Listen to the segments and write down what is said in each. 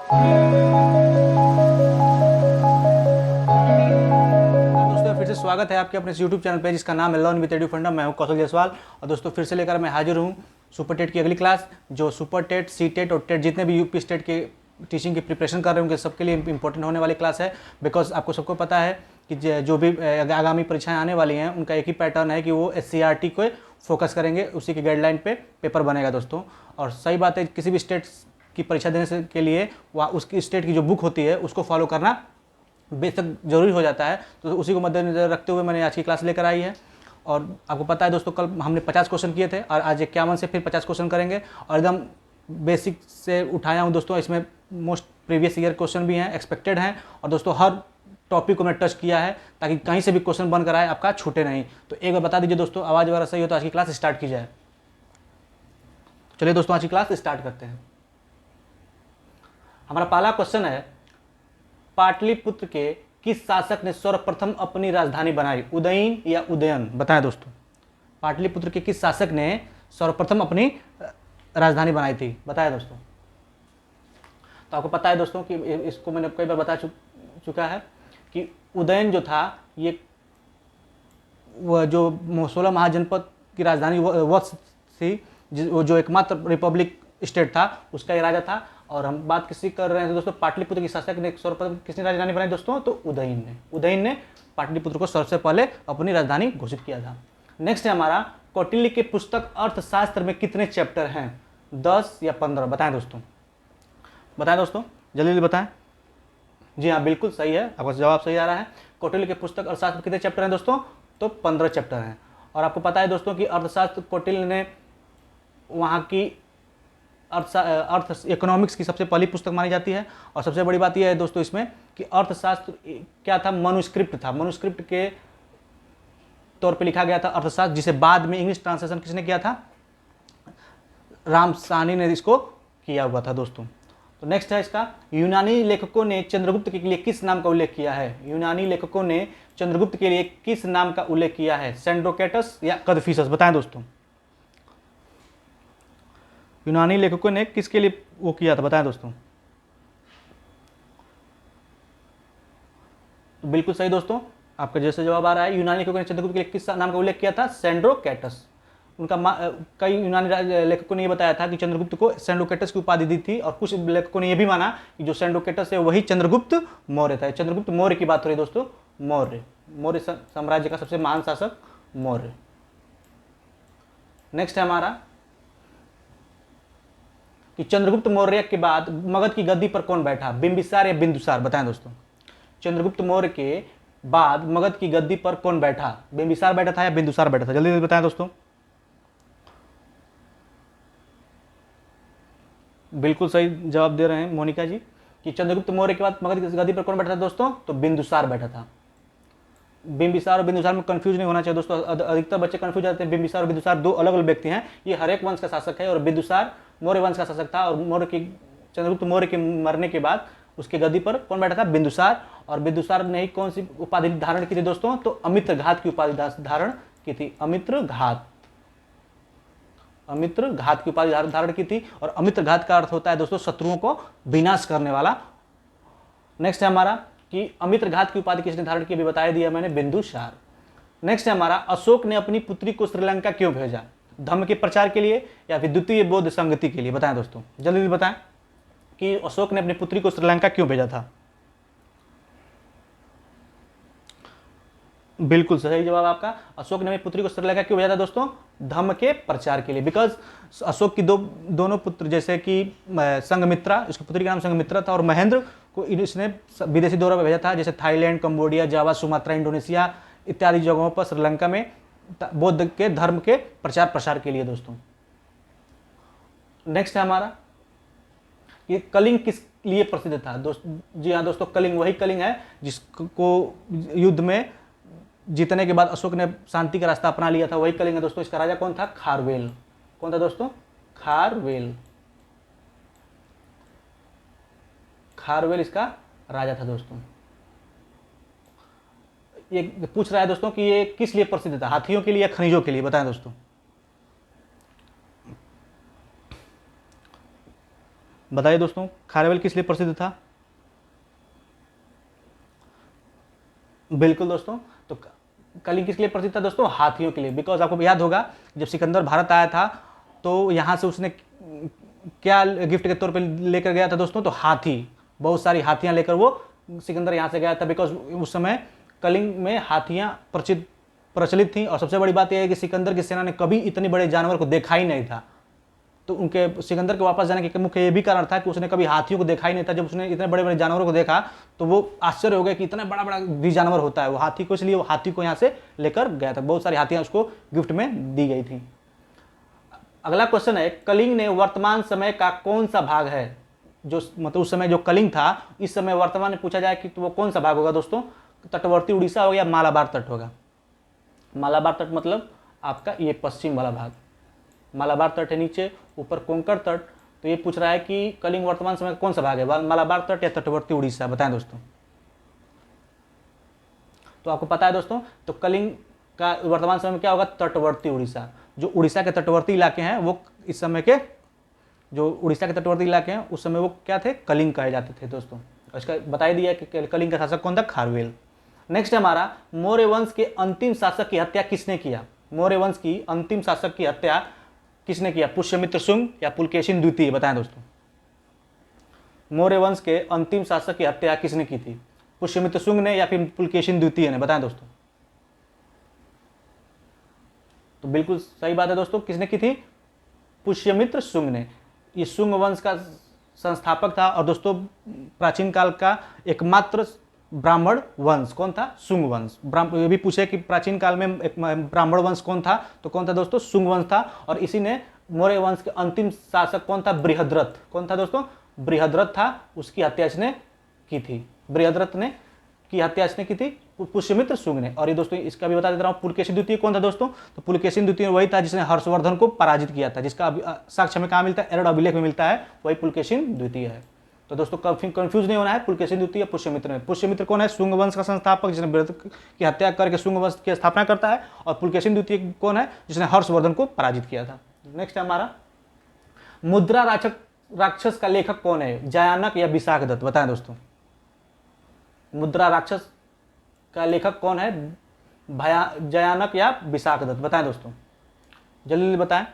दोस्तों फिर से स्वागत है आपके अपने यूट्यूब चैनल पे जिसका नाम है लर्न विद एडू फंडा। मैं हूं कौशल जायसवाल और दोस्तों फिर से लेकर मैं हाजिर हूं सुपर टेट की अगली क्लास, जो सुपर टेट, सी टेट और टेट जितने भी यूपी स्टेट के टीचिंग की प्रिपरेशन कर रहे होंगे सबके लिए इंपॉर्टेंट होने वाली क्लास है। बिकॉज आपको सबको पता है कि जो भी आगामी परीक्षाएं आने वाली हैं उनका एक ही पैटर्न है कि वो SCRT को फोकस करेंगे, उसी की गाइडलाइन पे पेपर बनेगा दोस्तों। और सही बात है, किसी भी स्टेट की परीक्षा देने से के लिए वह उसकी स्टेट की जो बुक होती है उसको फॉलो करना बेशक जरूरी हो जाता है। तो उसी को मद्देनजर रखते हुए मैंने आज की क्लास लेकर आई है। और आपको पता है दोस्तों, कल हमने 50 क्वेश्चन किए थे और आज 51 से फिर 50 क्वेश्चन करेंगे और एकदम बेसिक से उठाया हूँ दोस्तों। इसमें मोस्ट प्रीवियस ईयर क्वेश्चन भी हैं, एक्सपेक्टेड हैं और दोस्तों हर टॉपिक को मैंने टच किया है ताकि कहीं से भी क्वेश्चन बनकर आए, आपका छूटे नहीं। तो एक बार बता दीजिए दोस्तों, आवाज़ वगैरह सही हो तो आज की क्लास स्टार्ट की जाए। चलिए दोस्तों आज की क्लास स्टार्ट करते हैं। हमारा पहला क्वेश्चन है, पाटलिपुत्र के किस शासक ने सर्वप्रथम अपनी राजधानी बनाई? उदयन या उदयन? बताएं दोस्तों, पाटलिपुत्र के किस शासक ने सर्वप्रथम अपनी राजधानी बनाई थी? बताएं दोस्तों। तो आपको पता है दोस्तों कि इसको मैंने कई बार बता चुका है कि उदयन जो था ये वह जो 16 महाजनपद की राजधानी वत्स थी, जो एकमात्र रिपब्लिक स्टेट था, उसका ये राजा था। और हम बात किसी कर रहे हैं दोस्तों, पाटलिपुत्र की शासक ने सर्वप्रथम किसने राजधानी बनाई दोस्तों? तो उदयन ने पाटलिपुत्र को सबसे पहले अपनी राजधानी घोषित किया था। नेक्स्ट है हमारा, कौटिल्य के पुस्तक अर्थशास्त्र में कितने चैप्टर हैं? 10 या 15? बताएं दोस्तों, बताएं दोस्तों, जल्दी जल्दी बताएं। जी हाँ, बिल्कुल सही है, आपका जवाब सही आ रहा है। कौटिल्य के पुस्तक अर्थशास्त्र में कितने चैप्टर हैं दोस्तों? तो 15 चैप्टर हैं। और आपको पता है दोस्तों कि अर्थशास्त्र कौटिल्य ने वहाँ की अर्थ इकोनॉमिक्स की सबसे पहली पुस्तक मानी जाती है। और सबसे बड़ी बात यह है दोस्तों इसमें कि अर्थशास्त्र क्या था? मनुस्क्रिप्ट था। मनुस्क्रिप्ट के तौर पे लिखा गया था अर्थशास्त्र, जिसे बाद में इंग्लिश ट्रांसलेशन किसने किया था? राम साहनी ने इसको किया हुआ था दोस्तों। तो नेक्स्ट है इसका, यूनानी लेखकों ने चंद्रगुप्त के लिए किस नाम का उल्लेख किया है? यूनानी लेखकों ने चंद्रगुप्त के लिए किस नाम का उल्लेख किया है? सेंड्रोकेटस या कदफिसस? बताएं दोस्तों, यूनानी लेखकों ने किसके लिए वो किया था? बताएं दोस्तों। तो बिल्कुल सही दोस्तों, आपका जैसे जवाब आ रहा है, यूनानी लेखकों ने चंद्रगुप्त के लिए किस नाम का उल्लेख किया था? सेंड्रोकेटस। उनका कई यूनानी लेखकों ने यह बताया था कि चंद्रगुप्त को सेंड्रोकेटस की उपाधि दी थी। और कुछ लेखकों ने यह भी माना कि जो सेंड्रोकेटस है वही चंद्रगुप्त मौर्य था। चंद्रगुप्त मौर्य की बात हो रही दोस्तों, मौर्य साम्राज्य का सबसे महान शासक मौर्य। नेक्स्ट है हमारा कि चंद्रगुप्त मौर्य के बाद मगध की गद्दी पर कौन बैठा? बिंबिसार या बिंदुसार? बताएं दोस्तों, चंद्रगुप्त मौर्य के बाद मगध की गद्दी पर कौन बैठा? बिंबिसार बैठा था या बिंदुसार बैठा था? जल्दी जल्दी बताएं दोस्तों। बिल्कुल सही जवाब दे रहे हैं मोनिका जी कि चंद्रगुप्त मौर्य के बाद मगध की गद्दी पर कौन बैठा था दोस्तों? तो बिंदुसार बैठा था। बिंबिसार और बिंदुसार में कंफ्यूज नहीं होना चाहिए दोस्तों, अधिकतर बच्चे कंफ्यूज जाते हैं। बिंबिसार और बिंदुसार दो अलग अलग व्यक्ति हैं। ये हर एक वंश का शासक है और बिंदुसार मौर्य वंश का शासक था। और चंद्रगुप्त मौर्य के मरने के बाद उसकी गद्दी पर कौन बैठा था? बिंदुसार। और बिंदुसार ने ही कौन सी उपाधि धारण की थी दोस्तों? तो अमित्रघात की उपाधि धारण की थी। अमित्रघात की उपाधि धारण की थी। और अमित्रघात का अर्थ होता है दोस्तों शत्रुओं को विनाश करने वाला। नेक्स्ट है हमारा कि अमित्रघात की उपाधि किसने धारण की? अभी बताया दिया मैंने, बिंदुसार। नेक्स्ट है हमारा, अशोक ने अपनी पुत्री को श्रीलंका क्यों भेजा? धर्म के प्रचार के लिए या फिर द्वितीय बौद्ध संगति के लिए? बताएं दोस्तों, जल्दी जल्दी बताएं कि अशोक ने अपनी पुत्री को श्रीलंका क्यों भेजा था? बिल्कुल सही जवाब आपका, अशोक ने अपनी पुत्री को श्रीलंका क्यों भेजा था दोस्तों? धर्म के प्रचार के लिए। बिकॉज अशोक की दोनों पुत्र, जैसे कि संघमित्रा, उसकी पुत्री का नाम संघमित्रा था, और महेंद्र को इसने विदेशी दौरा पर भेजा था, जैसे थाईलैंड, कंबोडिया, जावा, सुमात्रा, इंडोनेशिया इत्यादि जगहों पर श्रीलंका में बौद्ध के धर्म के प्रचार प्रसार के लिए दोस्तों। नेक्स्ट है हमारा, ये कलिंग किस लिए प्रसिद्ध था? जी हाँ दोस्तों, कलिंग वही कलिंग है जिसको युद्ध में जीतने के बाद अशोक ने शांति का रास्ता अपना लिया था, वही कलिंग है दोस्तों। इसका राजा कौन था? खारवेल। कौन था दोस्तों? खारवेल। खारवेल इसका राजा था दोस्तों। ये पूछ रहा है दोस्तों कि ये किस लिए प्रसिद्ध था? हाथियों के लिए या खनिजों के लिए? बताएं दोस्तों। बताइए दोस्तों, खारवेल किस लिए प्रसिद्ध था? बिल्कुल दोस्तों, तो कलिंग किस लिए प्रसिद्ध था दोस्तों? हाथियों के लिए। बिकॉज आपको याद होगा जब सिकंदर भारत आया था तो यहाँ से उसने क्या गिफ्ट के तौर पे लेकर गया था दोस्तों? तो हाथी, बहुत सारी हाथियां लेकर वो सिकंदर यहाँ से गया था। बिकॉज उस समय कलिंग में हाथियां प्रचलित थी, और सबसे बड़ी बात यह है कि सिकंदर की सेना ने कभी इतने बड़े जानवर को देखा ही नहीं था। तो उनके सिकंदर के वापस जाने के मुख्य ये भी कारण था कि उसने कभी हाथियों को देखा ही नहीं था। जब उसने इतने बड़े बड़े जानवरों को देखा तो वो आश्चर्य हो गया कि इतना बड़ा बड़ा भी जानवर होता है वो हाथी को, इसलिए वो हाथी को यहाँ से लेकर गया था। बहुत सारी हाथियां उसको गिफ्ट में दी गई थी। अगला क्वेश्चन है, कलिंग ने वर्तमान समय का कौन सा भाग है? जो मतलब उस समय जो कलिंग था, इस समय वर्तमान में पूछा जाए कि तो वो कौन सा भाग होगा दोस्तों? तटवर्ती उड़ीसा होगा या मालाबार तट होगा? मालाबार तट मतलब आपका ये पश्चिम वाला भाग, मालाबार तट है नीचे, ऊपर कोंकण तट। तो ये पूछ रहा है कि कलिंग वर्तमान समय का कौन सा भाग है, मालाबार तट या तटवर्ती उड़ीसा? बताएं दोस्तों। तो आपको पता है दोस्तों, तो कलिंग का वर्तमान समय में क्या होगा? तटवर्ती उड़ीसा। जो उड़ीसा के तटवर्ती इलाके हैं वो इस समय के, जो उड़ीसा के तटवर्ती इलाके हैं उस समय वो क्या थे? कलिंग कहे जाते थे दोस्तों। इसका बता दिया कि कलिंग का शासक कौन था? खारवेल। नेक्स्ट है हमारा, मौर्य वंश के अंतिम शासक की हत्या किसने किया? मौर्य वंश की अंतिम शासक की हत्या किसने किया? पुष्यमित्र शुंग या पुलकेशिन द्वितीय? बताएं दोस्तों। मौर्य वंश के अंतिम शासक की हत्या किसने की थी? पुष्यमित्र शुंग ने या फिर पुलकेशिन द्वितीय ने? बताएं दोस्तों। तो बिल्कुल सही बात है दोस्तों, किसने की थी? पुष्यमित्र शुंग ने। ये शुंग वंश का संस्थापक था। और दोस्तों प्राचीन काल का एकमात्र ब्राह्मण वंश कौन था? शुंग वंश। ये भी पूछे कि प्राचीन काल में एक ब्राह्मण वंश कौन था, तो कौन था दोस्तों? शुंग वंश था। और इसी ने मौर्य वंश के अंतिम शासक कौन था? बृहद्रथ। कौन था दोस्तों? बृहद्रथ था। उसकी हत्या इसने की थी। बृहद्रथ ने की हत्या इसने की थी पुष्यमित्र शुंग ने। और ये दोस्तों इसका भी बता देता हूँ, पुलकेशिन द्वितीय कौन था दोस्तों? तो पुलकेशिन द्वितीय वही था जिसने हर्षवर्धन को पराजित किया था, जिसका साक्ष्य में कहाँ मिलता है? एरड अभिलेख में मिलता है, वही पुलकेशिन द्वितीय है। तो दोस्तों कंफ्यूज नहीं होना है, पुलकेशिन द्वितीय पुष्यमित्र में। पुष्यमित्र कौन है? शुंग वंश का संस्थापक जिसने बृहद्रथ की हत्या करके शुंग वंश की स्थापना करता है। और पुलकेशिन द्वितीय कौन है? जिसने हर्षवर्धन को पराजित किया था। नेक्स्ट है हमारा, मुद्रा राक्षस का लेखक कौन है? जयानक या विशाखदत्त? बताएं दोस्तों। मुद्रा राक्षस का लेखक कौन है? जयानक या विशाखदत्त? बताएं दोस्तों, जल्दी बताएं।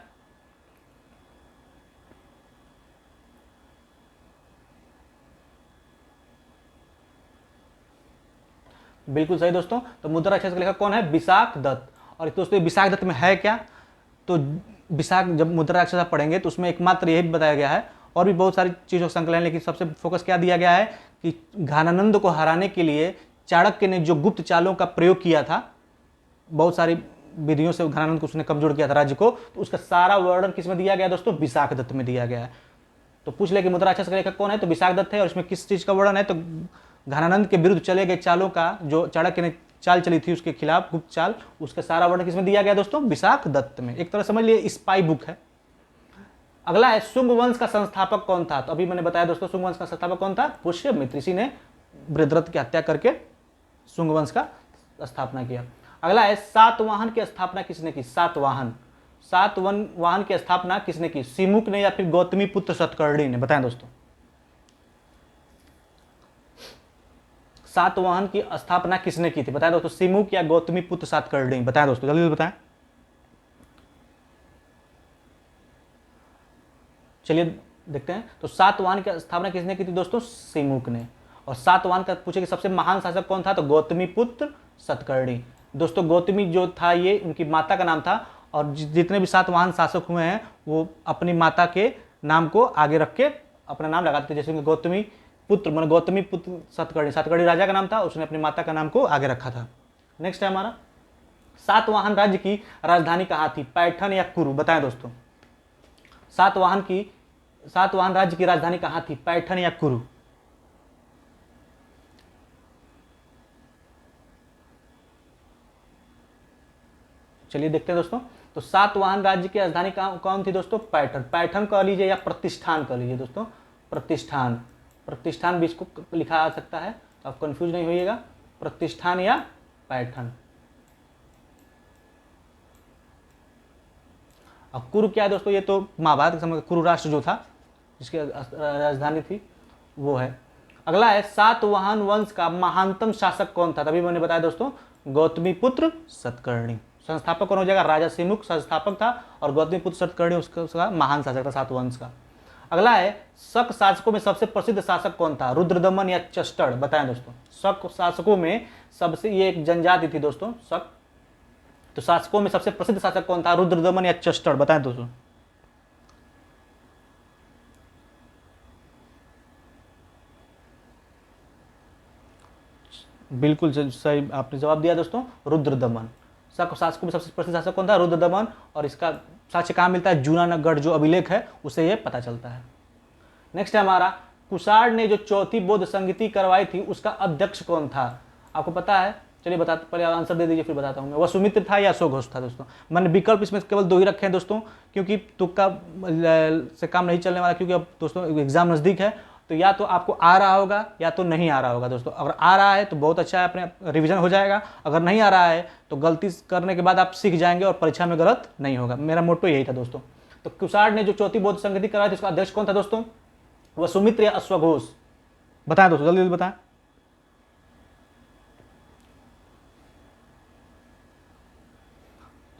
बिल्कुल सही दोस्तों, तो मुद्रा राक्षस का लेखक कौन है? विशाखदत्त। और दोस्तों विशाखदत्त में है क्या? तो विशाख, जब मुद्रा राक्षस आप पढ़ेंगे तो उसमें एकमात्र यही बताया गया है, और भी बहुत सारी चीज़ों का संकलन है, लेकिन सबसे फोकस क्या दिया गया है कि घानानंद को हराने के लिए चाणक्य ने जो गुप्त चालों का प्रयोग किया था, बहुत सारी विधियों से घानानंद को उसने कमजोर किया था राज्य को, तो उसका सारा वर्णन किसमें दिया गया दोस्तों? विशाखदत्त में दिया गया है। तो पूछ ले कि मुद्रा राक्षस का लेखक कौन है, तो विशाखदत्त है। और इसमें किस चीज़ का वर्णन है? तो घानानंद के विरुद्ध चले गए चालों का, जो चाणक्य ने चाल चली थी उसके खिलाफ, गुप्त चाल, उसका सारा वर्णन किसमें दिया गया दोस्तों? विशाखदत्त में। एक तरह समझ लिए स्पाई बुक है। अगला है, शुंग वंश का संस्थापक कौन था? तो अभी मैंने बताया दोस्तों, शुंग वंश का संस्थापक कौन था? पुष्यमित्र। इसी ने बृहद्रथ की हत्या करके शुंग वंश का स्थापना किया। अगला है, सातवाहन की स्थापना किसने की? सातवाहन की स्थापना किसने की? सिमुक ने या फिर गौतमी पुत्र सतकर्णी ने? बताएं दोस्तों। सातवाहन की स्थापना किसने की थी? बताएं दोस्तों, सिमुक या गौतमी पुत्र सातकर्णी? बताएं दोस्तों, जल्दी बताएं। चलिए देखते हैं। तो सातवाहन की स्थापना किसने की थी दोस्तों? सिमुक ने। और सातवाहन का पूछे कि सबसे महान शासक कौन था? तो गौतमी पुत्र सतकर्णी। दोस्तों गौतमी जो था ये उनकी माता का नाम था। और जितने भी सातवाहन शासक हुए हैं वो अपनी माता के नाम को आगे रख के अपना नाम लगाते थे। जैसे गौतमी पुत्र, मतलब गौतमी पुत्र सतकर्णी, सतकर्णी राजा का नाम था, उसने अपनी माता का नाम को आगे रखा था। नेक्स्ट है हमारा, सातवाहन राज्य की राजधानी कहाँ थी? पैठन या कुरु? बताएं दोस्तों। सातवाहन राज्य की राजधानी कहाँ थी? पैठन या कुरु? चलिए देखते हैं दोस्तों। तो सातवाहन राज्य की राजधानी कौन थी दोस्तों? पैठन। पैठन कह लीजिए या प्रतिष्ठान कह लीजिए दोस्तों। प्रतिष्ठान, प्रतिष्ठान भी इसको लिखा जा सकता है, तो आप कंफ्यूज नहीं होइएगा, प्रतिष्ठान या पैठन। अब कुरु क्या है दोस्तों? ये तो महाभारत के समय कुरु राष्ट्र जो था, जिसकी राजधानी थी वो है। अगला है सातवाहन वंश का महानतम शासक कौन था? तभी मैंने बताया दोस्तों, गौतमीपुत्र सतकर्णी। संस्थापक कौन हो जाएगा? राजा सिमुक संस्थापक था और गौतमीपुत्र सतकर्णी उसका महान शासक था सातवंश का। अगला है शक शासकों में सबसे प्रसिद्ध शासक कौन था? रुद्रदमन या चस्टड़? बताएं दोस्तों। शक शासकों में सबसे, ये एक जनजाति थी दोस्तों शक, तो शासकों में सबसे प्रसिद्ध शासक कौन था? रुद्रदमन या चस्टड़? बताएं दोस्तों। बिल्कुल सही आपने जवाब दिया दोस्तों, रुद्रदमन। शक शासकों में सबसे प्रसिद्ध शासक कौन था? रुद्रदमन। और इसका साक्ष्य कहाँ मिलता है? जूनागढ़ जो अभिलेख है उसे यह पता चलता है। नेक्स्ट है हमारा, कुषाण ने जो चौथी बौद्ध संगति करवाई थी उसका अध्यक्ष कौन था? आपको पता है? चलिए बताते, पहले आंसर दे दीजिए फिर बताता हूँ मैं। वसुमित्र था या अश्वघोष था दोस्तों? मैंने विकल्प इसमें केवल 2 ही रखे हैं दोस्तों, क्योंकि तुक्का से काम नहीं चलने वाला, क्योंकि अब दोस्तों एग्जाम नज़दीक है, तो या तो आपको आ रहा होगा या तो नहीं आ रहा होगा दोस्तों। अगर आ रहा है तो बहुत अच्छा है, अपने रिवीजन हो जाएगा। अगर नहीं आ रहा है तो गलती करने के बाद आप सीख जाएंगे और परीक्षा में गलत नहीं होगा। मेरा मोटो यही था दोस्तों। तो कुषाण ने जो चौथी बौद्ध संगति कराई थी उसका अध्यक्ष कौन था दोस्तों? वसुमित्र या अश्वघोष? बताएं दोस्तों, जल्दी जल्दी बताएं।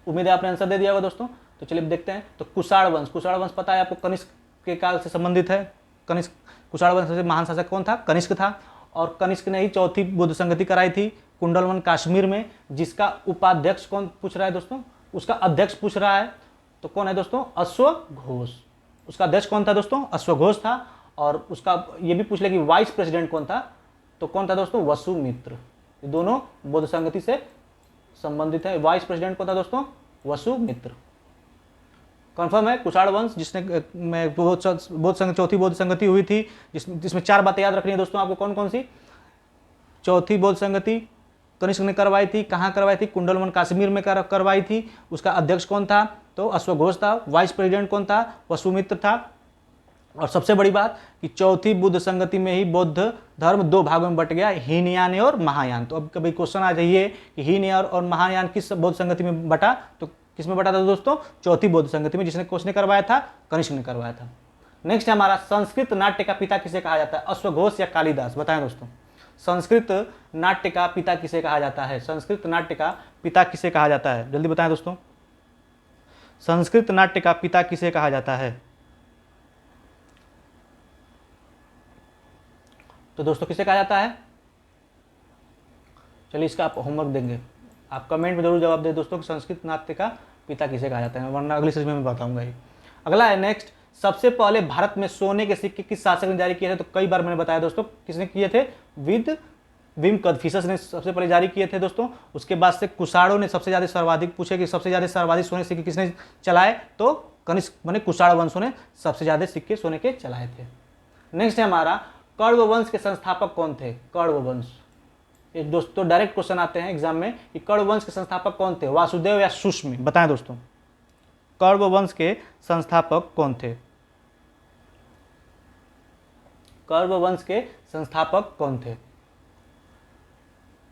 उम्मीद है आपने आंसर दे दिया होगा दोस्तों। तो चलिए देखते हैं। तो कुषाण वंश, कुषाण वंश पता है आपको, कनिष्क के काल से संबंधित है। कनिष्क, कुषाण वंश से महान शासक कौन था? कनिष्क था। और कनिष्क ने ही चौथी बौद्ध संगति कराई थी कुंडलवन कश्मीर में, जिसका उपाध्यक्ष कौन पूछ रहा है दोस्तों? उसका अध्यक्ष पूछ रहा है, तो कौन है दोस्तों? अश्वघोष। उसका अध्यक्ष कौन था दोस्तों? अश्वघोष था। और उसका ये भी पूछ ले कि वाइस प्रेसिडेंट कौन था, तो कौन था दोस्तों? वसुमित्र। ये दोनों बौद्ध संगति से संबंधित है। वाइस प्रेसिडेंट कौन था दोस्तों? वसुमित्र। कंफर्म है? कुषाण वंश जिसने चौथी बौद्ध संगति हुई थी, जिसमें 4 बातें याद रखनी है दोस्तों आपको। कौन कौन सी? चौथी बौद्ध संगति कनिष्क ने करवाई थी। कहाँ करवाई थी? कुंडलवन कश्मीर में करवाई थी। उसका अध्यक्ष कौन था? तो अश्वघोष था। वाइस प्रेसिडेंट कौन था? वसुमित्र था। और सबसे बड़ी बात कि चौथी बुद्ध संगति में ही बौद्ध धर्म 2 भागों में बट गया, हीनयान और महायान। तो अब कभी क्वेश्चन आ जाइए कि हीनयान और महायान किस बौद्ध संगति में बटा, तो किस में बटा था दोस्तों? चौथी बौद्ध संगति में, जिसने किसने करवाया था? कनिष्क ने करवाया था। नेक्स्ट है हमारा, संस्कृत नाट्य का पिता किसे कहा जाता है? अश्वघोष या कालिदास? बताएं दोस्तों। संस्कृत नाट्य का पिता किसे कहा जाता है? संस्कृत नाट्य का पिता किसे कहा जाता है? जल्दी बताएं दोस्तों। संस्कृत नाट्य का पिता किसे कहा जाता है? तो दोस्तों किसे कहा जाता है? चलिए इसका आप होमवर्क देंगे, आप कमेंट में जरूर जवाब दें दोस्तों कि संस्कृत नाट्य का पिता किसे कहा जाता है, वरना अगली सेशन में मैं बताऊंगा ही। अगला है नेक्स्ट, सबसे पहले भारत में सोने के सिक्के किस शासक ने जारी किए थे? तो कई बार मैंने बताया दोस्तों, किसने किए थे? विम कदफिसस ने सबसे पहले जारी किए थे दोस्तों। उसके बाद से कुषाणों ने सबसे ज़्यादा सर्वाधिक, पूछे कि सबसे ज़्यादा सर्वाधिक सोने सिक्के किसने चलाए? तो कनिष्क माने कुषाण वंशों ने सबसे ज़्यादा सिक्के सोने के चलाए थे। नेक्स्ट है हमारा, कण्व वंश के संस्थापक कौन थे? कण्व वंश, ये दोस्तों डायरेक्ट क्वेश्चन आते हैं एग्जाम में कि कण्व वंश के संस्थापक कौन थे? वासुदेव या सुश्मी? बताएं दोस्तों, कण्व वंश के संस्थापक कौन थे? कण्व वंश के संस्थापक कौन थे?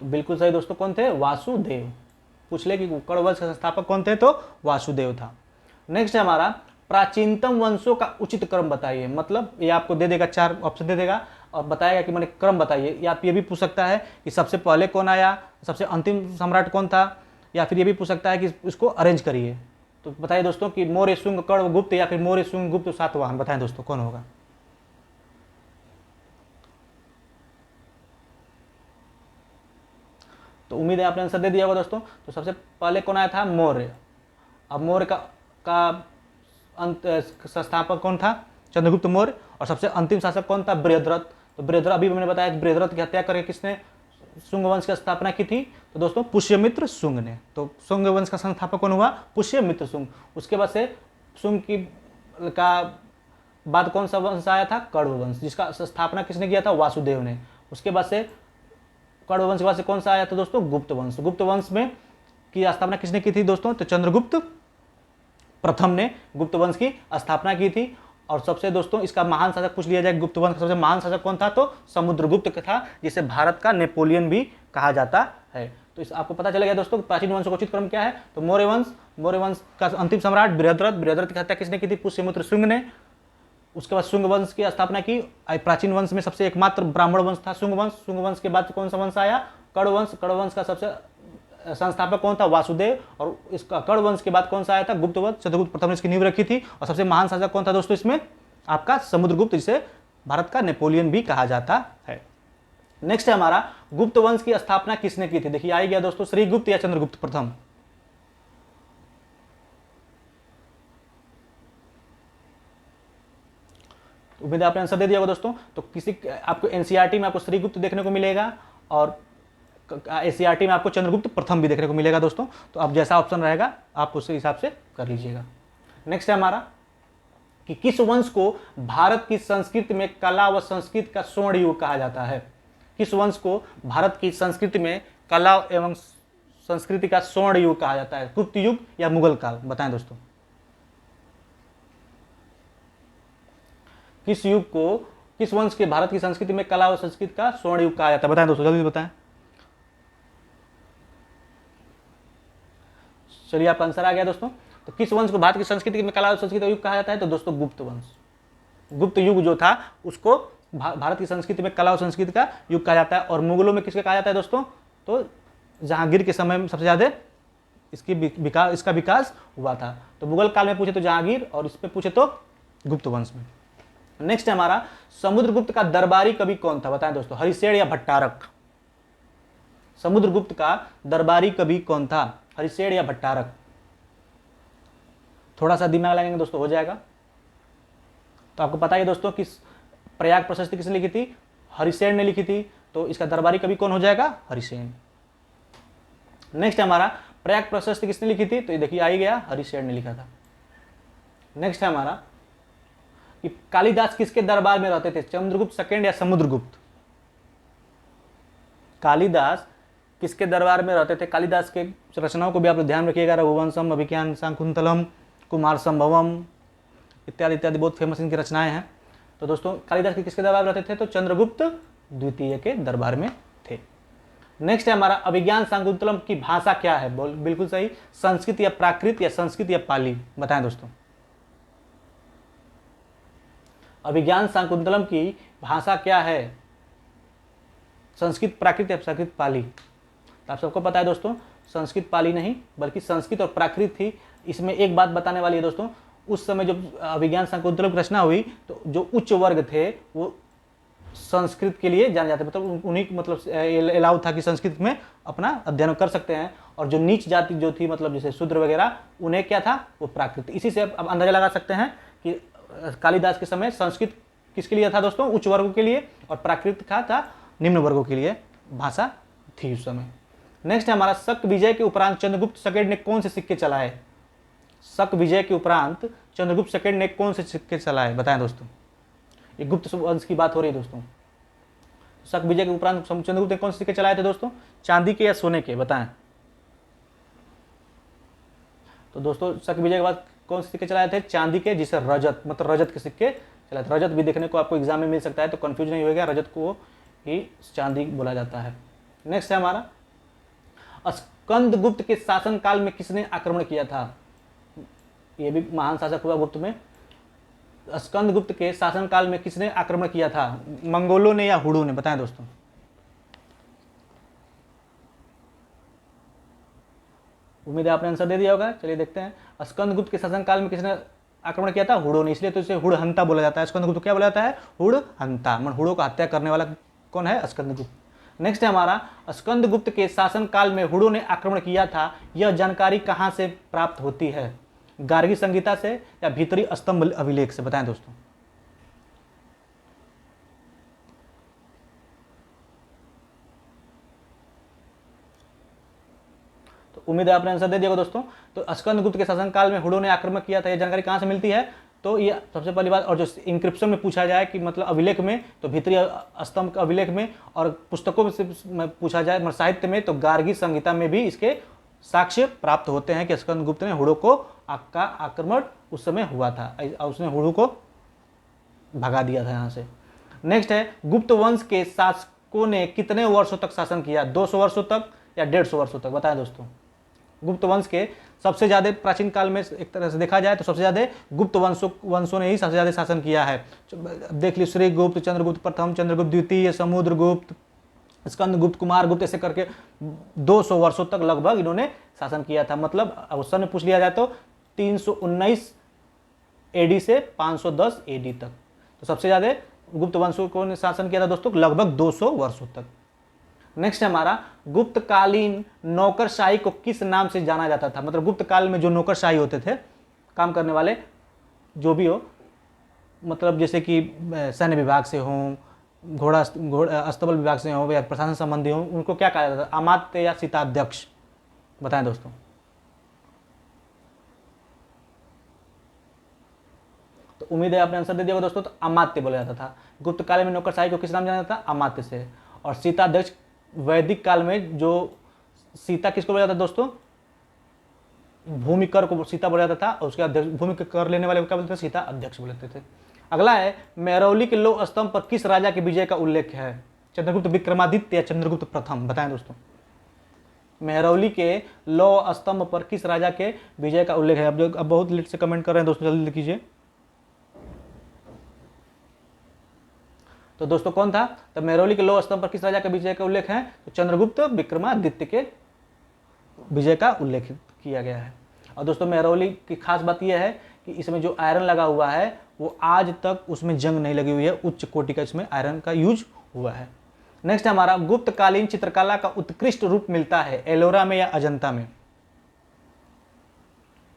तो बिल्कुल सही दोस्तों, कौन थे? वासुदेव। पूछ ले कि कण्व वंश के संस्थापक कौन थे, तो वासुदेव था। नेक्स्ट है हमारा, प्राचीनतम वंशों का उचित क्रम बताइए। मतलब ये आपको दे देगा, 4 ऑप्शन दे देगा और बताएगा कि मैंने क्रम बताइए। या आप ये भी पूछ सकता है कि सबसे पहले कौन आया, सबसे अंतिम सम्राट कौन था, या फिर ये भी पूछ सकता है कि इसको अरेंज करिए। तो बताइए दोस्तों कि मौर्य, शुंग, कण्व, गुप्त, या फिर मौर्य, शुंग, गुप्त, सातवाहन? बताएं दोस्तों कौन होगा? तो उम्मीद है आपने आंसर दे दिया होगा दोस्तों। तो सबसे पहले कौन आया था? मौर्य। अब मौर्य का अंत संस्थापक कौन था? चंद्रगुप्त मौर्य। और सबसे अंतिम शासक कौन था? बृहद्रथ। तो बृहद्रथ, अभी मैंने बताया कि बृहद्रथ की हत्या करके किसने शुंग वंश की स्थापना की थी? तो दोस्तों पुष्यमित्र शुंग ने। तो शुंग वंश का संस्थापक कौन हुआ? पुष्यमित्र शुंग। उसके बाद से शुंग की का बाद कौन सा वंश आया था? कण्व वंश, जिसका स्थापना किसने किया था? वासुदेव ने। उसके बाद से कण्व वंश के बाद से कौन सा आया था दोस्तों? गुप्त वंश। गुप्त वंश में की स्थापना किसने की थी दोस्तों? तो चंद्रगुप्त प्रथम ने गुप्त वंश की स्थापना की थी। और सबसे दोस्तों इसका महान शासक पूछ लिया जाए, गुप्त वंश का सबसे महान शासक कौन था? तो समुद्रगुप्त था, जिसे भारत का नेपोलियन भी कहा जाता है। तो इस आपको पता चला गया दोस्तों प्राचीन वंश का उचित क्रम क्या है। तो मौर्य वंश, मौर्य वंश का अंतिम सम्राट बृहद्रथ। बृहद्रथ की हत्या किसने की थी? पुष्यमित्र शुंग ने। उसके बाद शुंग वंश की स्थापना की। प्राचीन वंश में सबसे एकमात्र ब्राह्मण वंश था शुंग वंश। शुंग वंश के बाद कौन सा वंश आया? कड़ वंश। कड़ वंश का सबसे संस्थापक कौन था? वासुदेव। और इसका कड़ वंश के बाद कौन सा आया था? गुप्त वंश। चंद्रगुप्त प्रथम ने इसकी नींव रखी थी। और सबसे महान शासक कौन था दोस्तों इसमें? आपका समुद्रगुप्त, जिसे भारत का नेपोलियन भी कहा जाता है। नेक्स्ट है हमारा, गुप्त वंश की स्थापना किसने की थी? देखिए आ गया दोस्तों, श्रीगुप्त या चंद्रगुप्त प्रथम? उम्मीद है आपने आंसर दे दिया होगा दोस्तों। तो किसी आपको एनसीईआरटी में आपको श्रीगुप्त देखने को मिलेगा और एससीईआरटी में आपको चंद्रगुप्त प्रथम भी देखने को मिलेगा दोस्तों। तो आप जैसा ऑप्शन रहेगा आप उस हिसाब से कर लीजिएगा। नेक्स्ट है हमारा कि किस वंश को भारत की संस्कृति में कला व संस्कृति का स्वर्ण युग कहा जाता है? किस वंश को भारत की संस्कृति में कला एवं संस्कृति का स्वर्ण युग कहा जाता है? गुप्त युग या मुगल काल? बताएं दोस्तों। किस युग को, किस वंश के भारत की संस्कृति में कला और संस्कृति का स्वर्ण युग कहा जाता है? बताएं दोस्तों, जल्दी बताएं। चलिए आपका आंसर आ गया दोस्तों। तो किस वंश को भारत की संस्कृति में कला और संस्कृति का युग कहा जाता है? तो दोस्तों गुप्त वंश। गुप्त युग जो था उसको भारत की संस्कृति में कला और संस्कृति का युग कहा जाता है। और मुगलों में किसका कहा जाता है दोस्तों? तो जहांगीर के समय में सबसे ज्यादा इसका विकास हुआ था। तो मुगल काल में पूछे तो जहांगीर, और इस पे पूछे तो गुप्त वंश में। नेक्स्ट है हमारा, समुद्रगुप्त का दरबारी कवि कौन था? बताएं दोस्तों, हरिशेन या भट्टारक? समुद्रगुप्त का दरबारी कवि कौन था? हरिशेन या भट्टारक? थोड़ा सा दिमाग लगाएंगे दोस्तों, हो जाएगा। तो आपको पता है दोस्तों कि प्रयाग प्रशस्ति किसने लिखी थी? हरिशेन ने लिखी थी। तो इसका दरबारी कवि कौन हो जाएगा? हरिशेन। नेक्स्ट है हमारा, प्रयाग प्रशस्ति किसने लिखी थी? तो ये देखिए आ ही गया, हरिशेन ने लिखा था। नेक्स्ट है हमारा कि कालिदास किसके दरबार में रहते थे? चंद्रगुप्त सेकंड या समुद्रगुप्त? कालिदास किसके दरबार में रहते थे? कालिदास के रचनाओं को भी आप ध्यान रखिएगा, रघुवंशम, अभिज्ञान शाकुंतलम, कुमार संभवम इत्यादि इत्यादि बहुत फेमस इनकी रचनाएं हैं। तो दोस्तों कालिदास के किसके दरबार में रहते थे? तो चंद्रगुप्त द्वितीय के दरबार में थे। नेक्स्ट है हमारा, अभिज्ञान शाकुंतलम की भाषा क्या है? बिल्कुल सही, संस्कृत या प्राकृत या संस्कृत या पाली? बताएं दोस्तों। अभिज्ञान शाकुंतलम की भाषा क्या है? संस्कृत प्राकृत या संस्कृत पाली? तो आप सबको पता है दोस्तों, संस्कृत पाली नहीं बल्कि संस्कृत और प्राकृत थी। इसमें एक बात बताने वाली है दोस्तों, उस समय जब अभिज्ञान शाकुंतलम की रचना हुई तो जो उच्च वर्ग थे वो संस्कृत के लिए जाने जाते, मतलब उन्हीं मतलब अलाउ था कि संस्कृत में अपना अध्ययन कर सकते हैं। और जो नीच जाति जो थी, मतलब जैसे शूद्र वगैरह, उन्हें क्या था? वो प्राकृत। इसी से अब अंदाजा लगा सकते हैं कि कालिदास के समय संस्कृत किसके लिए था दोस्तों? उच्च वर्गों के लिए, और प्राकृत का था निम्न वर्गों के लिए भाषा थी उस समय। नेक्स्ट है हमारा, शक विजय के उपरांत चंद्रगुप्त सेकंड ने कौन से सिक्के चलाए? शक विजय के उपरांत चंद्रगुप्त सेकंड ने कौन से सिक्के चलाए? बताएं दोस्तों। ये गुप्त वंश की बात हो रही है दोस्तों। शक विजय के उपरांत चंद्रगुप्त ने कौन से सिक्के चलाए थे दोस्तों? चांदी के या सोने के? बताएं। तो दोस्तों शक विजय के बाद कौन से सिक्के चलाए थे? चांदी के, जिसे रजत, मतलब रजत के सिक्के चलाए थे। रजत भी देखने को आपको एग्जाम में मिल सकता है, तो कंफ्यूज नहीं होगा, रजत को ही चांदी बोला जाता है। नेक्स्ट है हमारा, स्कंदगुप्त के शासनकाल में किसने आक्रमण किया था? ये भी महान शासक हुआ गुप्त में। स्कंदगुप्त के शासनकाल में किसने आक्रमण किया था? मंगोलों ने या हुडू ने? बताएं दोस्तों। उम्मीद है आपने आंसर दे दिया होगा। चलिए देखते हैं, स्कंदगुप्त के शासनकाल में किसने आक्रमण किया था? हुडू ने। इसलिए तो इसे हुड़हंता बोला जाता है। स्कंदगुप्त क्या बोला जाता है? हुड़हंता। मतलब हुडू का हत्या करने वाला कौन है? स्कंदगुप्त। नेक्स्ट है हमारा, स्कंदगुप्त के शासनकाल में हुडू ने आक्रमण किया था, यह जानकारी कहां से प्राप्त होती है? गार्गी संहिता से या भीतरी स्तंभ अभिलेख से? बताएं दोस्तों। तो उम्मीद है आपने आंसर दे दिया दोस्तों। तो स्कंदगुप्त के शासनकाल में हुडू ने आक्रमण किया था, यह जानकारी कहां से मिलती है? तो ये सबसे पहली बात, और जो इंक्रिप्शन में पूछा जाए कि मतलब अभिलेख में, तो भीतरी स्तंभ का अभिलेख में, और पुस्तकों में से पूछा जाए मतलब साहित्य में, तो गार्गी संहिता में भी इसके साक्ष्य प्राप्त होते हैं कि स्कंदगुप्त ने हुडू को का आक्रमण उस समय हुआ था, उसने हुडू को भगा दिया था यहाँ से। नेक्स्ट है, गुप्त वंश के शासकों ने कितने वर्षों तक शासन किया? 200 वर्षों तक या 150 वर्षों तक? बताएं दोस्तों। गुप्त वंश के सबसे ज़्यादा प्राचीन काल में एक तरह से देखा जाए तो सबसे ज़्यादा गुप्त वंशों ने ही सबसे ज़्यादा शासन किया है। देख लीजिए, श्रीगुप्त, चंद्रगुप्त प्रथम, चंद्रगुप्त द्वितीय, समुद्रगुप्त, स्कंदगुप्त, कुमारगुप्त, ऐसे करके 200 वर्षों तक लगभग इन्होंने शासन किया था। मतलब क्वेश्चन में पूछ लिया जाए तो 319 एडी से 510 एडी तक। तो सबसे ज़्यादा गुप्त वंशों को ने शासन किया था दोस्तों, लगभग 200 वर्षों तक। नेक्स्ट है हमारा, गुप्तकालीन नौकरशाही को किस नाम से जाना जाता था? मतलब गुप्त काल में जो नौकरशाही होते थे, काम करने वाले जो भी हो, मतलब जैसे कि सैन्य विभाग से हों, घोड़ा अस्तबल विभाग से हो या प्रशासन संबंधी हो, उनको क्या कहा जाता था? अमात्य या सीताध्यक्ष? बताएं दोस्तों। तो उम्मीद है आपने आंसर दे दिया होगा दोस्तों। तो अमात्य बोला जाता था। गुप्त काल में नौकरशाही को किस नाम जाना जाता था? अमात्य से। और सीताध्यक्ष वैदिक काल में जो सीता किसको बोला जाता था दोस्तों? भूमि कर को सीता बोला जाता था, और उसके अध्यक्ष भूमि कर लेने वाले को क्या बोलते थे? सीता अध्यक्ष बोलते थे। अगला है, मेहरौली के लौह स्तंभ पर किस राजा के विजय का उल्लेख है? चंद्रगुप्त विक्रमादित्य या चंद्रगुप्त प्रथम? बताएं दोस्तों। मेहरौली के लौह स्तंभ पर किस राजा के विजय का उल्लेख है? अब बहुत लेट से कमेंट कर रहे हैं दोस्तों, जल्दी लिखिए। तो दोस्तों कौन था? तो मेहरौली के लौह स्तंभ पर किस राजा के विजय का उल्लेख है? तो चंद्रगुप्त विक्रमादित्य के विजय का उल्लेख किया गया है। और दोस्तों मेहरौली की खास बात यह है कि इसमें जो आयरन लगा हुआ है वो आज तक उसमें जंग नहीं लगी हुई है, उच्च कोटि का इसमें आयरन का यूज हुआ है। नेक्स्ट हमारा, गुप्तकालीन चित्रकला का उत्कृष्ट रूप मिलता है एलोरा में या अजंता में?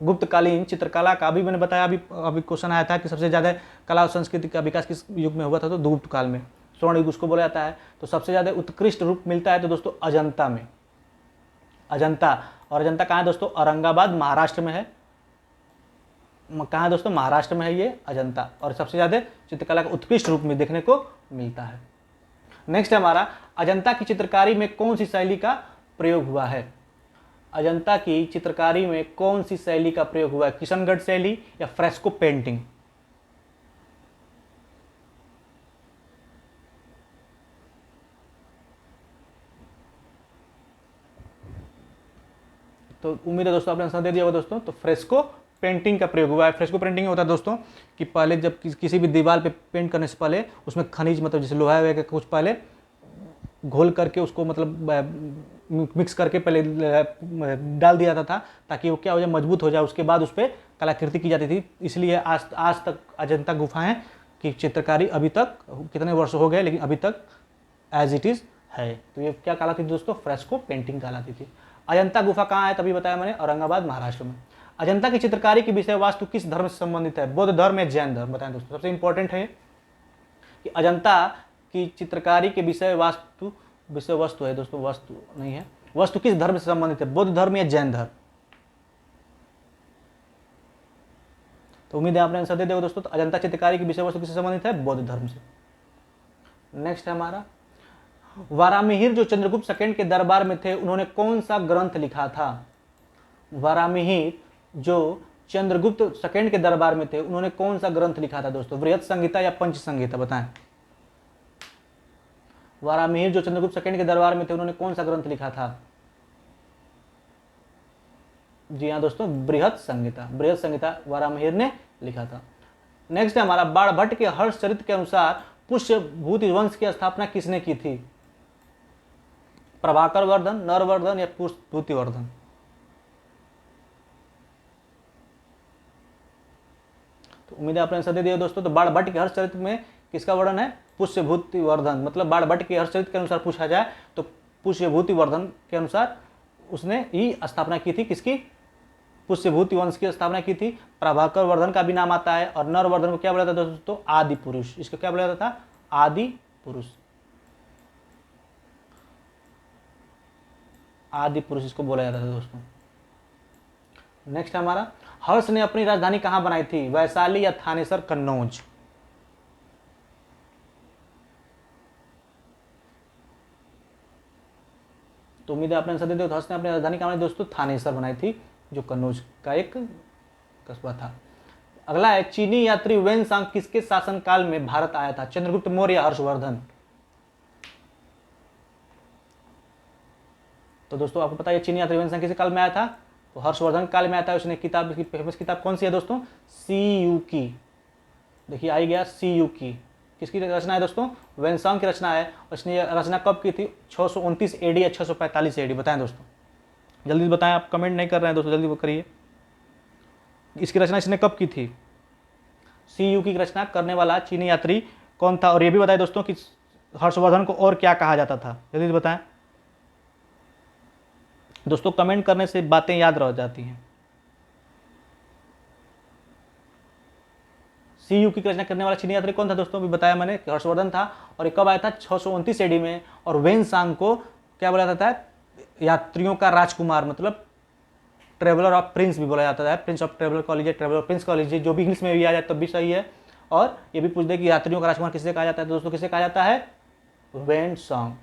गुप्तकालीन चित्रकला का, अभी मैंने बताया, अभी क्वेश्चन आया था कि सबसे ज़्यादा कला और संस्कृति का विकास किस युग में हुआ था? तो गुप्त काल में, स्वर्ण युग उसको बोला जाता है। तो सबसे ज़्यादा उत्कृष्ट रूप मिलता है तो दोस्तों अजंता में। अजंता, और अजंता कहाँ है दोस्तों? औरंगाबाद महाराष्ट्र में है। कहाँ है दोस्तों? महाराष्ट्र में है ये अजंता। और सबसे ज़्यादा चित्रकला का उत्कृष्ट रूप में देखने को मिलता है। नेक्स्ट हमारा, अजंता की चित्रकारी में कौन सी शैली का प्रयोग हुआ है? अजंता की चित्रकारी में कौन सी शैली का प्रयोग हुआ है? किशनगढ़ शैली या फ्रेस्को पेंटिंग? तो उम्मीद है दोस्तों आपने आंसर दे दिया होगा दोस्तों। तो फ्रेस्को पेंटिंग का प्रयोग हुआ है। फ्रेस्को पेंटिंग होता है दोस्तों कि पहले जब किसी भी दीवार पे पेंट करने से पहले उसमें खनिज, मतलब जैसे लोहा वगैरह कुछ पहले घोल करके उसको मतलब मिक्स करके पहले डाल दिया जाता था, ताकि वो क्या हो जाए, मजबूत हो जाए। उसके बाद उस पर कलाकृति की जाती थी। इसलिए आज तक अजंता गुफाएं की चित्रकारी अभी तक, कितने वर्ष हो गए लेकिन अभी तक एज इट इज़ है। तो ये क्या कहलाती थी दोस्तों? फ्रेस्को पेंटिंग कहलाती थी। अजंता गुफा कहाँ है? तभी बताया मैंने, औरंगाबाद महाराष्ट्र में। अजंता की चित्रकारी की विषय वस्तु किस धर्म से संबंधित है? बौद्ध धर्म या जैन धर्म? बताएं दोस्तों। सबसे इंपॉर्टेंट है कि अजंता की चित्रकारी के विषय वस्तु है दोस्तों, वस्तु नहीं है। वस्तु किस धर्म से संबंधित है? बौद्ध धर्म या जैन धर्म? तो उम्मीद है आपने आंसर दे दिया दोस्तों। तो अजंता चित्रकारी की विषय वस्तु किससे संबंधित है? बौद्ध धर्म से। नेक्स्ट है हमारा, वारामिहिर जो चंद्रगुप्त सेकंड के दरबार में थे, उन्होंने कौन सा ग्रंथ लिखा था? वारामिहिर जो चंद्रगुप्त सेकंड के दरबार में थे, उन्होंने कौन सा ग्रंथ लिखा था दोस्तों? बृहत संहिता या पंच संहिता? बताएं। वारामिहिर जो चंद्रगुप्त सेकंड के दरबार में थे, उन्होंने कौन सा ग्रंथ लिखा था? जी हाँ दोस्तों, बृहत संहिता। बृहत संहिता वारामिहिर ने लिखा था। नेक्स्ट है हमारा, बाणभट्ट के हर्षचरित के अनुसार पुष्यभूति वंश की स्थापना किसने की थी? प्रभाकर वर्धन, नरवर्धन या पुष्यभूति वर्धन? तो उम्मीद है आपने आंसर दे दिया दोस्तों। तो बाणभट्ट के हर्षचरित में किसका वर्णन है? पुष्यभूति वर्धन। मतलब बाणभट्ट के हर्षचरित के अनुसार पूछा जाए तो पुष्यभूति वर्धन के अनुसार उसने ही स्थापना की थी। किसकी? पुष्यभूति वंश की स्थापना की थी। प्रभाकर वर्धन का भी नाम आता है। और नरवर्धन को क्या बोला जाता था दोस्तों? आदि पुरुष। इसको क्या बोला जाता था? आदि पुरुष। आदि पुरुष इसको बोला जाता था दोस्तों। नेक्स्ट हमारा, हर्ष ने अपनी राजधानी कहां बनाई थी? वैशाली या थानेसर, कन्नौज? तो उम्मीद है आपने आंसर दे दिया। हर्ष ने अपनी राजधानी कहां बनाई दोस्तों? थानेसर बनाई थी, जो कन्नौज का एक कस्बा था। अगला है, चीनी यात्री वेनसांग किसके शासनकाल में भारत आया था? चंद्रगुप्त मौर्य या हर्षवर्धन? तो दोस्तों आपको पता है चीनी यात्री वेनसांग किस काल में आया था? तो हर्षवर्धन काल में आता है। उसने किताब, इसकी फेमस किताब कौन सी है दोस्तों? सी यू की। देखिए आ ही गया, सी यू की। किसकी रचना है दोस्तों? वेनसांग की रचना है। उसने ये रचना कब की थी? 629 एडी या 645 एडी? बताएं दोस्तों, जल्दी बताएं। आप कमेंट नहीं कर रहे हैं दोस्तों, जल्दी वो करिए। इसकी रचना इसने कब की थी? सी यू की रचना करने वाला चीनी यात्री कौन था? और ये भी बताएं दोस्तों कि हर्षवर्धन को और क्या कहा जाता था? जल्दी बताएं दोस्तों, कमेंट करने से बातें याद रह जाती हैं। सी यू की रचना करने वाला चीनी यात्री कौन था दोस्तों? अभी बताया मैंने कि हर्षवर्धन था। और ये कब आया था? 629 एडी में। और वेनसांग को क्या बोला जाता है? यात्रियों का राजकुमार, मतलब ट्रेवलर ऑफ प्रिंस भी बोला जाता है। Prince of traveller college, traveller Prince college, जो भी इंग्लिश में भी आ जाए तब भी सही है। और ये भी पूछ दे कि यात्रियों का राजकुमार किसे कहा जाता है? दोस्तों किसे कहा जाता है? वेनसांग।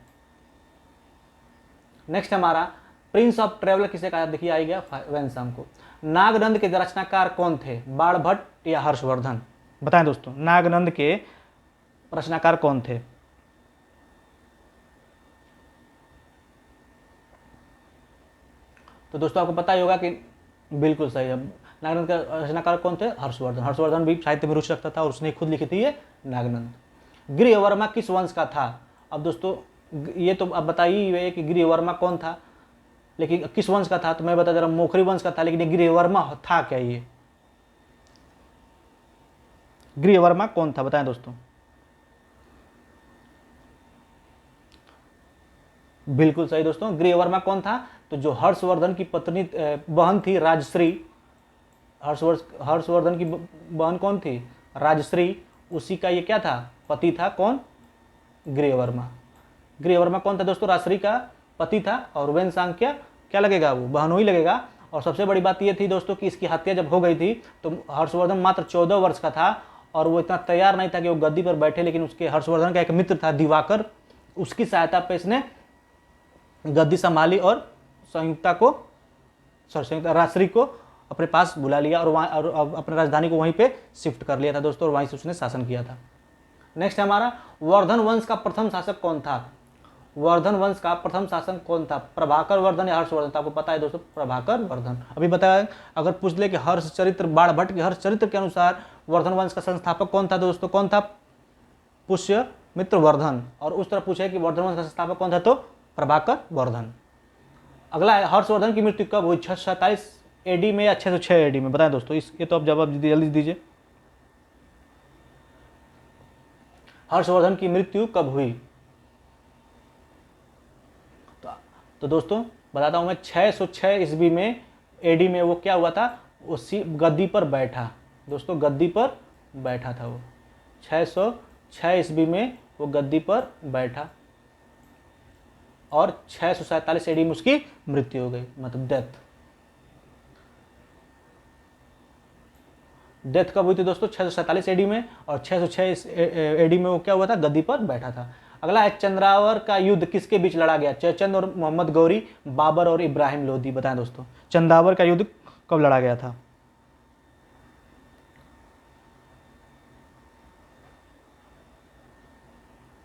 नेक्स्ट हमारा प्रिंस ऑफ ट्रेवलर किसे कहा? देखिए आ गया वेनसांग को। नागनंद के रचनाकार कौन थे? बाणभट्ट या हर्षवर्धन? बताएं दोस्तों, नागनंद के रचनाकार कौन थे? तो दोस्तों आपको पता ही होगा कि बिल्कुल सही है। नागनंद के रचनाकार कौन थे? हर्षवर्धन। हर्षवर्धन भी साहित्य में रुचि रखता था और उसने खुद लिखी थी ये नागनंद। गृहवर्मा किस वंश का था? अब दोस्तों ये तो अब बताइए कि गृहवर्मा कौन था, लेकिन किस वंश का था? तो मैं बता दे रहा हूं, मोखरी वंश का था। लेकिन ये गृहवर्मा था क्या? ये गृहवर्मा कौन था? बताएं दोस्तों। बिल्कुल सही दोस्तों, गृहवर्मा कौन था? तो जो हर्षवर्धन की पत्नी बहन थी राजश्री, हर्षवर्धन की बहन कौन थी? राजश्री। उसी का ये क्या था? पति था। कौन? गृहवर्मा। गृहवर्मा कौन था दोस्तों? राजश्री का पति था। और वेनसांग क्या क्या लगेगा? वो बहनों ही लगेगा। और सबसे बड़ी बात ये थी दोस्तों कि इसकी हत्या जब हो गई थी तो हर्षवर्धन मात्र 14 वर्ष का था और वो इतना तैयार नहीं था कि वो गद्दी पर बैठे। लेकिन उसके हर्षवर्धन का एक मित्र था दिवाकर, उसकी सहायता पे इसने गद्दी संभाली और संयुक्त राजश्री को अपने पास बुला लिया और वहाँ और अपनी राजधानी को वहीं पे शिफ्ट कर लिया था दोस्तों, और वहीं से उसने शासन किया था। नेक्स्ट हमारा वर्धन वंश का प्रथम शासक कौन था? वर्धन वंश का प्रथम शासक कौन था? प्रभाकर वर्धन या हर्षवर्धन? आपको पता है दोस्तों, प्रभाकर वर्धन। अभी बताया, अगर पूछ ले कि हर्षचरित्र, बाणभट्ट के हर्षचरित्र के अनुसार वर्धन वंश का संस्थापक कौन था दोस्तों? कौन था? पुष्यमित्र वर्धन। और उस तरह पूछे कि वर्धन वंश का संस्थापक कौन था? तो प्रभाकर वर्धन। अगला है हर्षवर्धन की मृत्यु कब हुई? 647 एडी में या 606 एडी में? बताएं दोस्तों, इसके तो आप जवाब जल्दी दीजिए। हर्षवर्धन की मृत्यु कब हुई? तो दोस्तों बताता हूं मैं, 606 ईस्वी में एडी में वो क्या हुआ था? उसी गद्दी पर बैठा दोस्तों, गद्दी पर बैठा था वो। 606 ईस्वी में वो गद्दी पर बैठा और 647 एडी में उसकी मृत्यु हो गई, मतलब डेथ कब हुई थी दोस्तों? 647 एडी में। और 606 एडी में वो क्या हुआ था? गद्दी पर बैठा था। अगला है चंद्रावर का युद्ध किसके बीच लड़ा गया? जयचंद और मोहम्मद गौरी, बाबर और इब्राहिम लोदी। बताएं दोस्तों, चंद्रावर का युद्ध कब लड़ा गया था?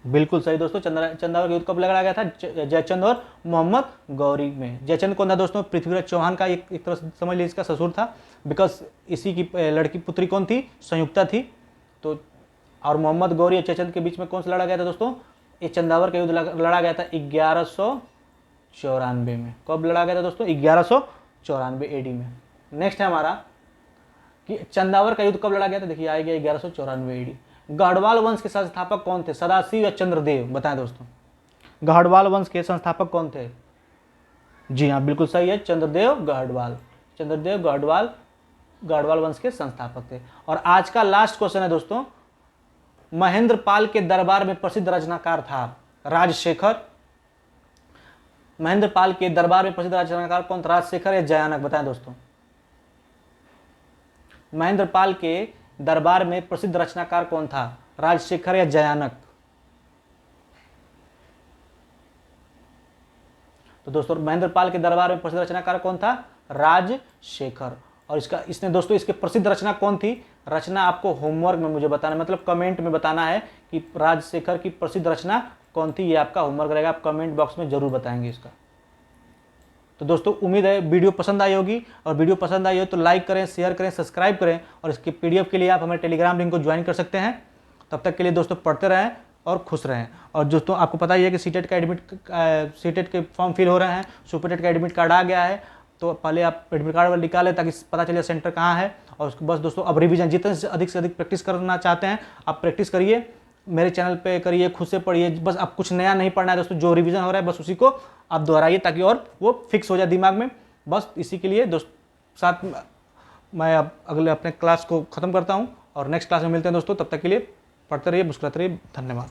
बिल्कुल सही दोस्तों, चंद्रावर का युद्ध कब लड़ा गया था? जयचंद और मोहम्मद गौरी में। जयचंद कौन था दोस्तों? पृथ्वीराज चौहान का एक तरह से समझ लीजिए इसका ससुर था, बिकॉज इसी की लड़की पुत्री कौन थी? संयुक्ता थी। तो और मोहम्मद गौरी और जयचंद के बीच में कौन सा लड़ा गया था दोस्तों? ये चंद्रावर का युद्ध लड़ा गया था 1194 में। कब लड़ा गया था दोस्तों? 1194 एडी में। नेक्स्ट है हमारा कि चंद्रावर का युद्ध कब लड़ा गया था? देखिए आएगा 1194 एडी। गढ़वाल वंश के संस्थापक कौन थे? सदाशिव या चंद्रदेव? बताएं दोस्तों, गढ़वाल वंश के संस्थापक कौन थे? जी हाँ, बिल्कुल सही है, चंद्रदेव गढ़वाल। चंद्रदेव गढ़वाल वंश के संस्थापक थे। और आज का लास्ट क्वेश्चन है दोस्तों, महेंद्र पाल के दरबार में प्रसिद्ध रचनाकार था राजशेखर। महेंद्र पाल के दरबार में प्रसिद्ध रचनाकार कौन था? राजशेखर या जयानक? बताएं दोस्तों, महेंद्र पाल के दरबार में प्रसिद्ध रचनाकार कौन था? राजशेखर या जयानक? तो दोस्तों महेंद्र पाल के दरबार में प्रसिद्ध रचनाकार कौन था? राजशेखर। और इसने दोस्तों इसके प्रसिद्ध रचना कौन थी? रचना आपको होमवर्क में मुझे बताना, मतलब कमेंट में बताना है कि राजशेखर की प्रसिद्ध रचना कौन थी। ये आपका होमवर्क रहेगा, आप कमेंट बॉक्स में जरूर बताएंगे इसका। तो दोस्तों उम्मीद है वीडियो पसंद आई होगी, और वीडियो पसंद आई हो तो लाइक करें, शेयर करें, सब्सक्राइब करें, और इसके PDF के लिए आप हमारे टेलीग्राम लिंक को ज्वाइन कर सकते हैं। तब तक के लिए दोस्तों पढ़ते रहें और खुश रहें। और दोस्तों आपको पता ही है कि सीटेट के फॉर्म फिल हो रहे हैं, सुपरटेट का एडमिट कार्ड आ गया है, तो पहले आप एडमिट कार्ड निकालें ताकि पता चले सेंटर कहाँ है। और उसके बस दोस्तों अब रिवीजन जितने से अधिक प्रैक्टिस करना चाहते हैं आप प्रैक्टिस करिए, मेरे चैनल पे करिए, खुद से पढ़िए। बस अब कुछ नया नहीं पढ़ना है दोस्तों, जो रिवीजन हो रहा है बस उसी को आप दोहराइए ताकि और वो फिक्स हो जाए दिमाग में। बस इसी के लिए दोस्त साथ मैं अब अगले अपने क्लास को ख़त्म करता हूँ, और नेक्स्ट क्लास में मिलते हैं दोस्तों। तब तक के लिए पढ़ते रहिए, मुस्कुराते रहिए। धन्यवाद।